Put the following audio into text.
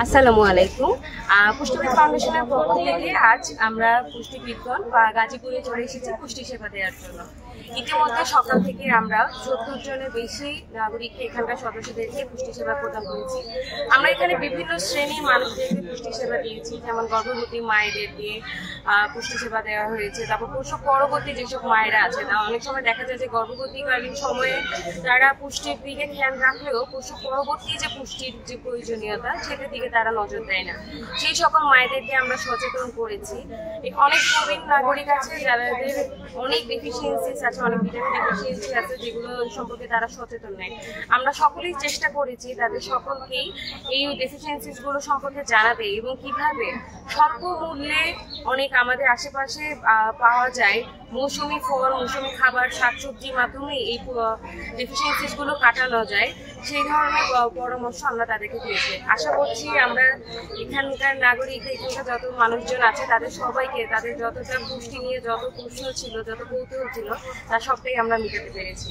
আসসালামু আলাইকুম। পুষ্টিবিদ ফাউন্ডেশনের পক্ষ থেকে আজ আমরা পুষ্টি বিজ্ঞান বা গাজীপুরে চলে এসেছি পুষ্টি সেবা দেওয়ার জন্য। ইতিমধ্যে সকাল থেকে আমরা ৭০ জনের বেশি নাগরিককে এখানকার সদস্যদেরকে পুষ্টি সেবা প্রদান করেছি। আমরা এখানে বিভিন্ন শ্রেণীর মানুষদেরকে পুষ্টি সেবা দিয়েছি, যেমন গর্ভবতী মায়েদেরকে পুষ্টি সেবা দেওয়া হয়েছে। তারপর প্রসব পরবর্তী যেসব মায়েরা আছে, অনেক সময় দেখা যায় যে গর্ভবতীকালীন সময়ে তারা পুষ্টির দিকে খেয়াল রাখলেও প্রসব পরবর্তী যে পুষ্টির যে প্রয়োজনীয়তা সেটার দিকে তারা নজর দেয় না। সেই সকল মায়েদেরকে আমরা সচেতন করেছি। অনেক প্রবীণ নাগরিক আছে যাদের অনেক ডেফিসিয়েন্সিস আছে, অনেক ভিটামিন ডেফিসিয়েন্সি আছে, যেগুলো সম্পর্কে তারা সচেতন নেই। আমরা সকলেই চেষ্টা করেছি তাদের সকলকেই এই ডেফিসিয়েন্সিস গুলো সম্পর্কে জানাতে এবং কিভাবে স্বল্প মূল্যে অনেক আমাদের আশেপাশে পাওয়া যায় মৌসুমি ফল, মৌসুমি খাবার, শাকসবজির মাধ্যমে এই ডেফিসিয়েন্সিস গুলো কাটানো যায়, সেই ধরনের পরামর্শ আমরা তাদেরকে দিয়েছি। আশা করছি আমরা এখানকার নাগরিক, এখানকার যত মানুষজন আছে তাদের সবাইকে তাদের যতটা পুষ্টি নিয়ে যত প্রশ্ন ছিল, যত কৌতূহল ছিল, তার সবটাই আমরা মেটাতে পেরেছি।